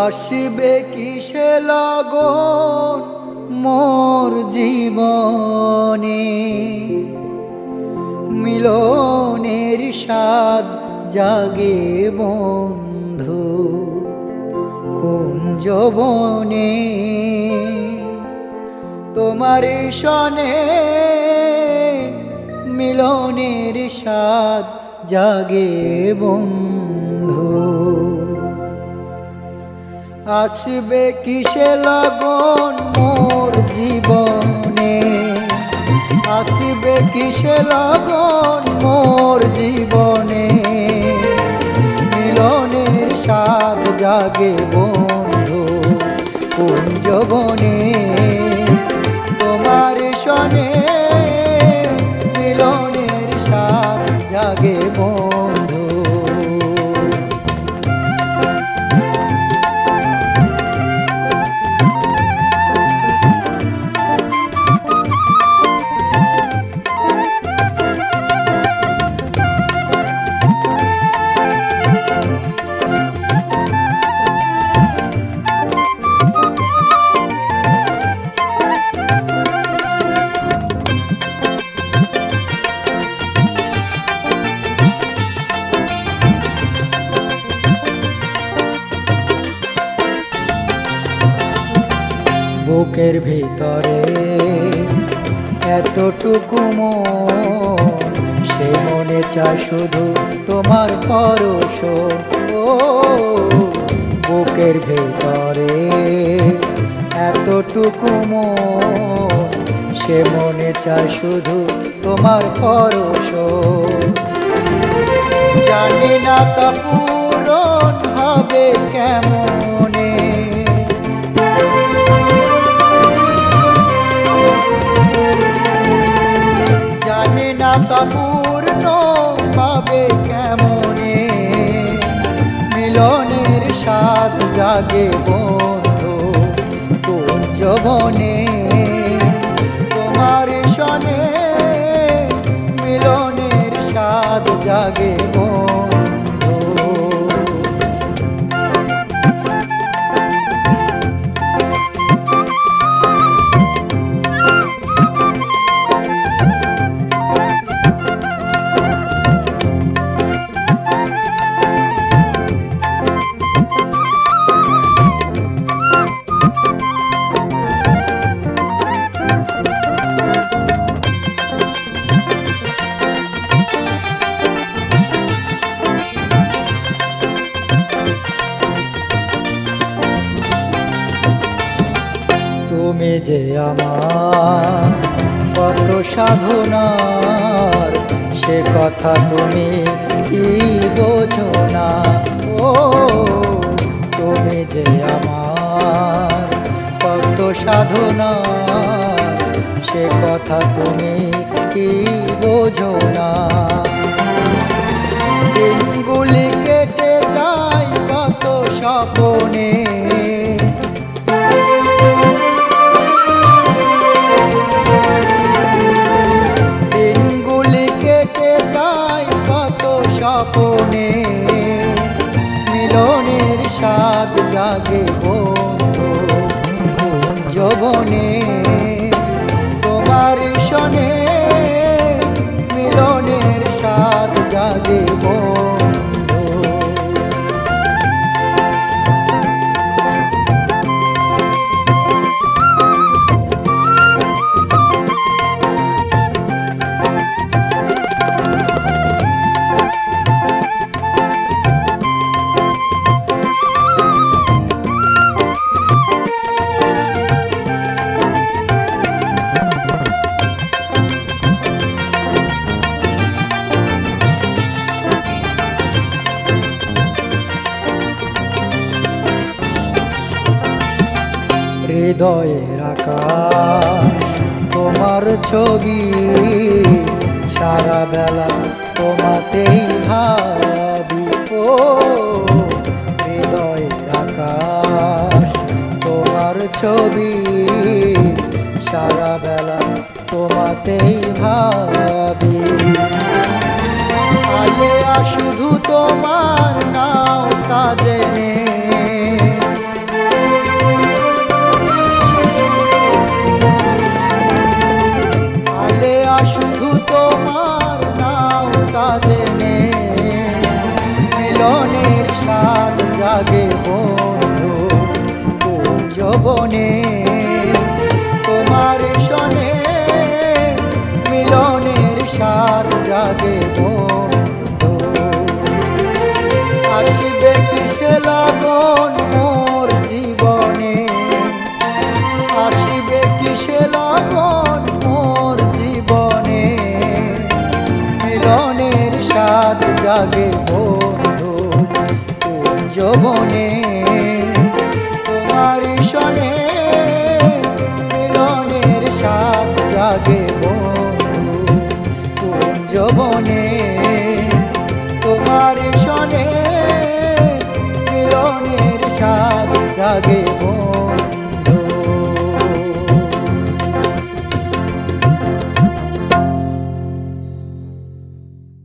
আসবে কিসে লগন মোর জীবনে, মিলনের স্বাদ জাগে বন্ধু কুঞ্জবনে। তোমার সনে মিলনের স্বাদ জাগে বন্ধু। আসবে কিসে লগন মোর জীবনে, আসবে কিসে লগন মোর জীবনে, মিলনের স্বাদ জাগে বন্ধু কুঞ্জবনে। তোমার সনে মিলনের স্বাদ জাগে বন্ধু। বুকের ভিতরে এতটুকু মন, সে মনে চায় শুধু তোমার পরশ। ও বুকের ভিতরে এতটুকু মন, সে মনে চায় শুধু তোমার পরশ। জানি না তা পূরণ হবে কেমনে, জানি না তা পূর্ণ পাবে কেমনে, মিলনের স্বাদ জাগে বন্ধু কুঞ্জবনে। তোমার সনে মিলনের স্বাদ জাগে বন্ধু। তুমি যে আমার কত সাধনার, সে কথা তুমি কি বোঝো না। ও তুমি যে আমার কত সাধনার, সে কথা তুমি কি বোঝো না। দিনগুলি কেটে যায় কত স্বপ্নে, স্বপনে মিলনের স্বাদ জাগে বন্ধু কুঞ্জবনে। তোমার সনে মিলনের স্বাদ জাগে বন্ধু। হৃদয়ের আকাশ তোমার ছবি, সারা বেলা তোমাতেই ভাবি। ও হৃদয়ের আকাশ তোমার ছবি, সারা বেলা তোমাতেই ভাবি। আলে শুধু তোমার নাম তা জেনে। আলেয়া শুধু তোমার নাও তা জেনে, মিলনের স্বাদ জাগে বন্ধু কোন যৌবনে। তোমার সনে মিলনের স্বাদ জাগে বন্ধু। আসিবে কিসে লগন মোর জীবনে, আসিবে কিসে লগন মোর জীবনে। মিলনের স্বাদ জাগে বন্ধু কোন যৌবনে। তোমার সনে মিলনের স্বাদ জাগে বন্ধু কোন যৌবনে। তোমার সনে মিলনের স্বাদ জাগে বন্ধু।